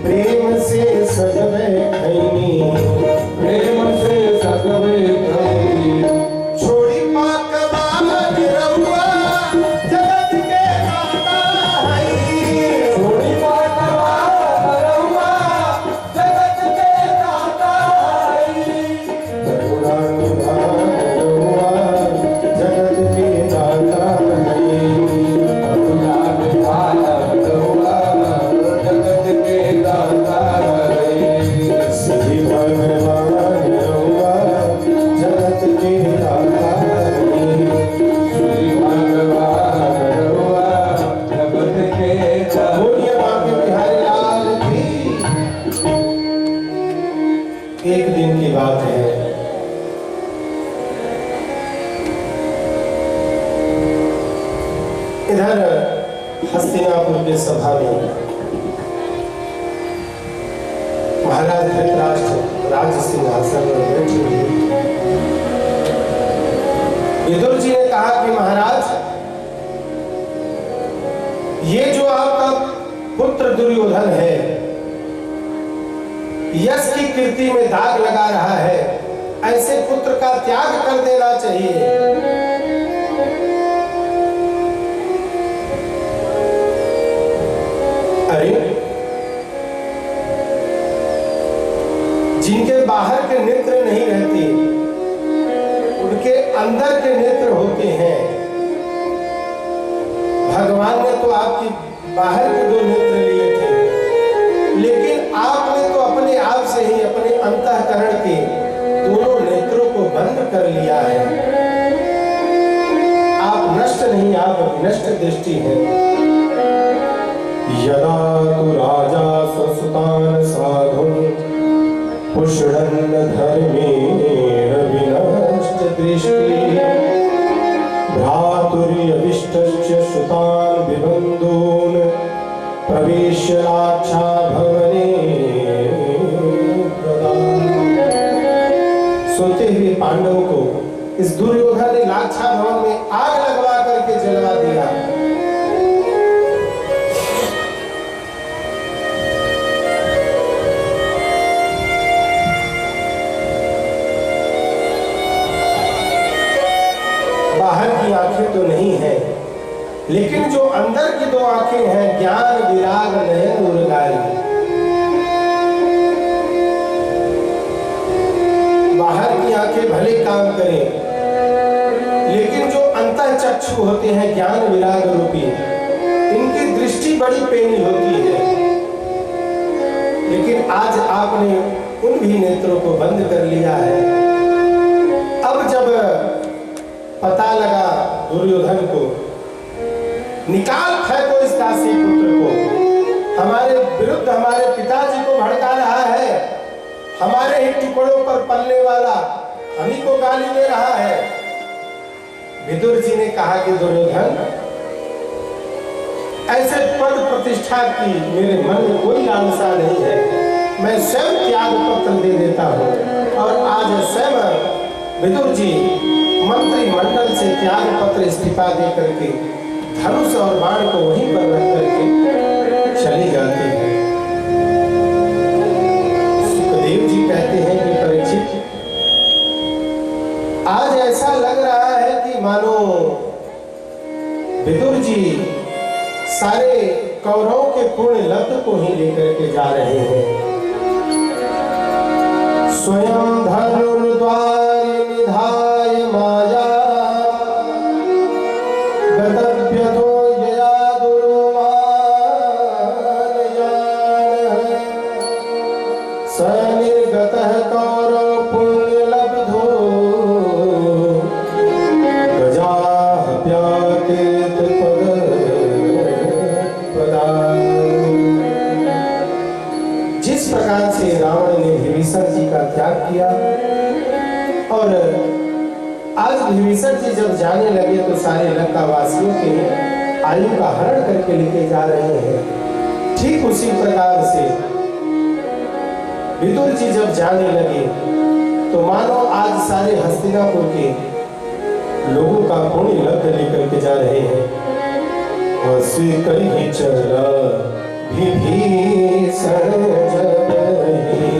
प्रेम से सगवे खैनी, प्रेम से सगवे खैनी। छोड़ी पाकवान रउआ जगत के दाता हई, छोड़ी पाकवान रउआ जगत के दाता हई, करुणा निधान रउआ जगत के दाता हई, करुणा निधान रउआ जगत के दाता हई। श्री भगवान रउआ जगत के दाता हई। श्री भगवान रउआ जगत के दाता। बोलिए बांके बिहारी लाल की। एक दिन की बात है, इधर हस्तिनापुर के सभा में महाराज धृतराष्ट्र राज सिंहासन में बैठे हुए। विदुर जी ने कहा कि महाराज, ये जो आपका पुत्र दुर्योधन है, यश की कीर्ति में दाग लगा रहा है, ऐसे पुत्र का त्याग कर देना चाहिए। अरे, जिनके बाहर के नेत्र नहीं रहते, उनके अंदर के नेत्र होते हैं। भगवान ने तो आपकी बाहर के दो नेत्र लिए थे, लेकिन आपने तो अपने आप से ही अपने अंतःकरण के दोनों नेत्रों को बंद कर लिया है। आप नष्ट नहीं, आप विनष्ट दृष्टि हैं। यदा तु राजा स्वसुतान् साधुन् पुष्णन् धर्मेण विनष्ट दृष्टि, भ्रातुर्यभिष्टस्य सुतान् विबन्धून् प्रवेश्य लाक्षा भवने ददात्। सोते हुए पांडवों को इस दुर्योधन ने लाक्षा भवन में आग लगवा करके जलवा दिया। बाहर की आंखें तो नहीं है, लेकिन जो अंदर की दो आंखें हैं, ज्ञान विराग नयन उर्गाई, बाहर की आंखें भले काम करें, लेकिन जो अंतः चक्षु होते हैं ज्ञान विराग रूपी, इनकी दृष्टि बड़ी पेनी होती है। लेकिन आज आपने उन भी नेत्रों को बंद कर लिया है। अब जब पता लगा दुर्योधन को, निकाल फेंको इस दासी पुत्र को, हमारे विरुद्ध हमारे पिताजी को भड़का रहा है, हमारे ही टुकड़ों पर पलने वाला हम ही को गाली दे रहा है। विदुर जी ने कहा कि दुर्योधन, ऐसे पद प्रतिष्ठा की मेरे मन में कोई लालसा नहीं है, मैं स्वयं त्याग पत्र दे देता हूँ। और आज स्वयं विदुर जी मंत्रिमंडल से त्याग पत्र इस्तीफा दे करके धनुष और बाण को वहीं पर रख करके चली जाती है। सुखदेव जी कहते हैं कि परीक्षित, आज ऐसा लग रहा है कि मानो विदुर जी सारे कौरवों के पूर्ण लब्ध को ही लेकर के जा रहे हैं। स्वयं धनुर्द्वार निधाय माया गतव्यतो यया दुर्मानयान सनिर्गतः कौरव पुण्य लब्धो गजाह्याकेत पदा। जिस प्रकार से रावण ने विभीषण जी का त्याग किया और आज विभीषण जी जब जाने लगे तो सारे लंका वासियों के आयु का हरण करके लेके जा रहे हैं। ठीक उसी प्रकार से विदुर जी जब जाने लगे तो मानो आज सारे हस्तिनापुर के लोगों का पुण्य लब्ध लेकर के जा रहे हैं। हंसी कहीं चला विभीषण जब ही,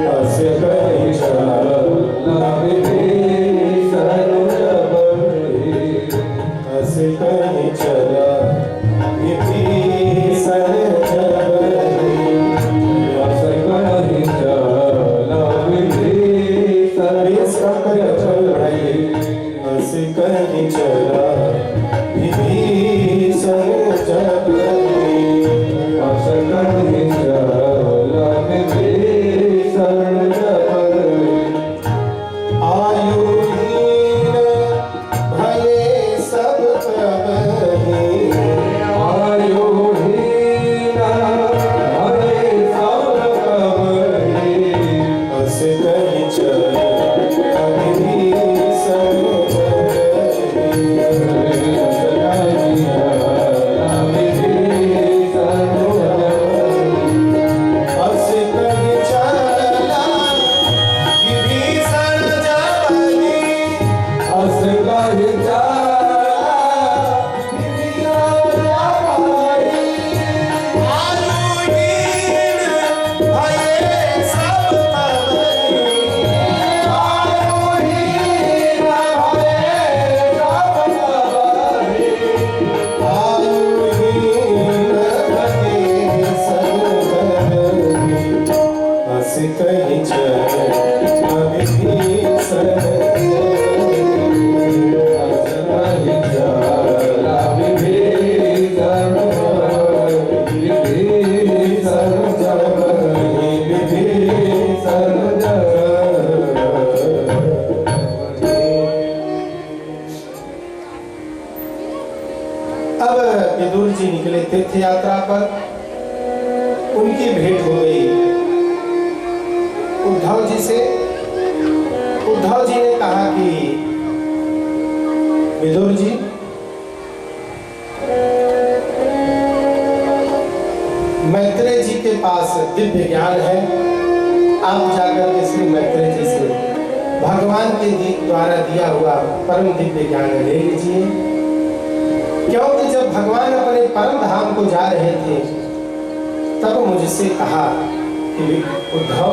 हंसी कहीं चला विभीषण जब ही, हंसी कहीं चला विभीषण जब ही, हंसी कहीं चला विभीषण चल रही, हंसी कहीं चला विभीषण जब ही, हंसी कहीं चला विभीषण जब ही। आयुहीन भले सब कबहि, आयुहीन भले सब कबहि, हंस कहीं चला विभीषण विदुर जी निकले तीर्थ यात्रा पर, उनकी भेंट हो गई उद्धव जी से। उद्धव जी ने कहा कि विदुर जी, मैत्रेय जी के पास दिव्य ज्ञान है, आप जाकर के श्री मैत्रेय जी से भगवान के द्वारा दिया हुआ परम दिव्य ज्ञान ले लीजिए। क्योंकि जब भगवान अपने परम धाम को जा रहे थे तब मुझसे कहा कि उद्धव,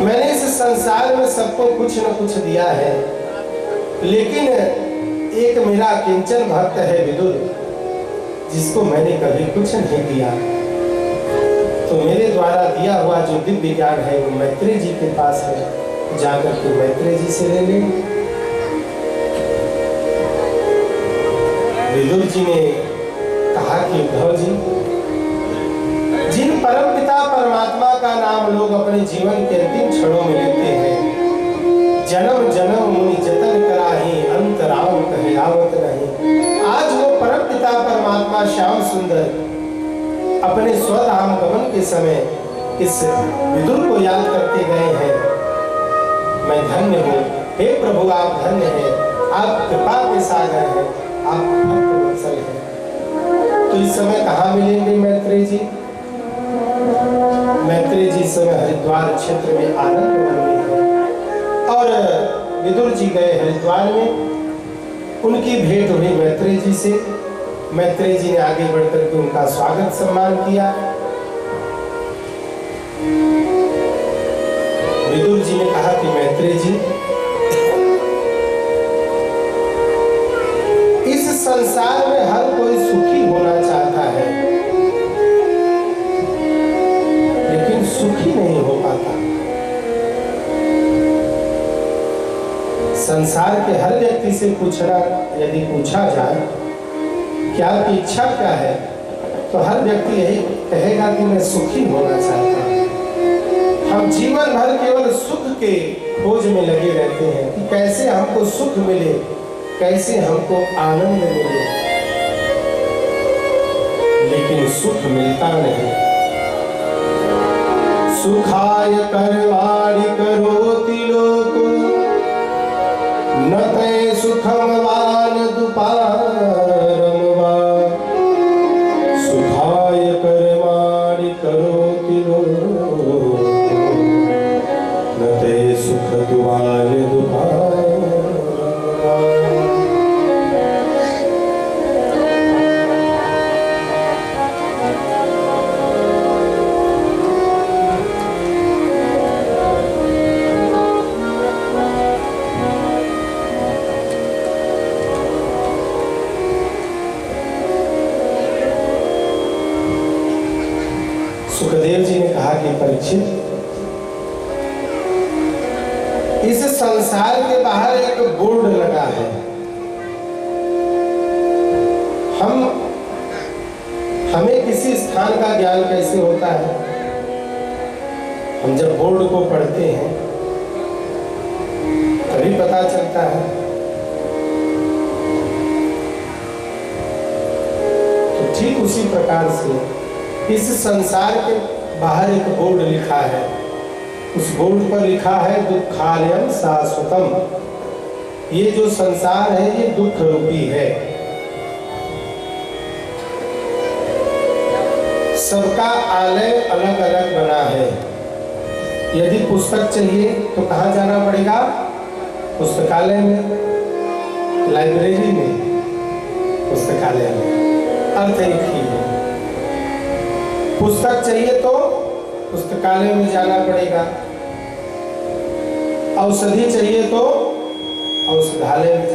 मैंने इस संसार में सबको कुछ न कुछ दिया है, लेकिन एक मेरा किंचन भक्त है विदुर, जिसको मैंने कभी कुछ नहीं दिया। तो मेरे द्वारा दिया हुआ जो दिव्य ज्ञान है वो मैत्रेय जी के पास है, जाकर के मैत्रेय जी से ले लें। विदुर जी ने कहा कि उद्धव जी, जिन परम पिता परमात्मा का नाम लोग अपने जीवन के अंतिम क्षणों में लेते हैं, जन्म जन्म मुनि जतन कराही, अंत राम कहे आवत नहीं। आज वो परम पिता परमात्मा श्याम सुंदर अपने स्वधाम गमन के समय इस विदुर को याद करते गए हैं। मैं धन्य हूँ, हे प्रभु आप धन्य हैं, आप कृपा के सागर हैं, आप भक्त वत्सल हैं। तो इस समय कहाँ मिलेंगे मैत्रेय जी? मैत्रेय जी इस समय हरिद्वार क्षेत्र में आनंद वन में है और विदुर जी गए हरिद्वार में, उनकी भेंट हुई मैत्रेय जी से। मैत्रेय जी ने आगे बढ़कर के उनका स्वागत सम्मान किया। विदुर जी ने कहा कि मैत्रेय जी, इस संसार में हर कोई सुखी होना चाहता है, लेकिन सुखी नहीं हो पाता। संसार के हर व्यक्ति से पूछना, यदि पूछा जाए कि आपकी इच्छा क्या है, तो हर व्यक्ति यही कहेगा कि मैं सुखी होना चाहता हूँ। हम जीवन भर केवल सुख के खोज में लगे रहते हैं कि कैसे हमको सुख मिले, कैसे हमको आनंद मिले, लेकिन सुख मिलता नहीं। सुखाय करवाणि करोति लोको न ते सुखमवान दुपारम वा सुखाय कर्माणि करोति लोको न ते सुख दुआन दुपारम वा। सुखदेव जी ने कहा कि परीक्षित, इस संसार के बाहर एक बोर्ड लगा है। हमें किसी स्थान का ज्ञान कैसे होता है? हम जब बोर्ड को पढ़ते हैं तभी पता चलता है। तो ठीक उसी प्रकार से इस संसार के बाहर एक बोर्ड लिखा है। उस बोर्ड पर लिखा है दुखालयम शाश्वतम। ये जो संसार है ये दुख रूपी है। सबका आलय अलग अलग बना है। यदि पुस्तक चाहिए तो कहाँ जाना पड़ेगा? पुस्तकालय में, लाइब्रेरी में, पुस्तकालय में, अर्थ एक ही है। पुस्तक चाहिए तो पुस्तकालय में जाना पड़ेगा। औषधि चाहिए तो औषधालय में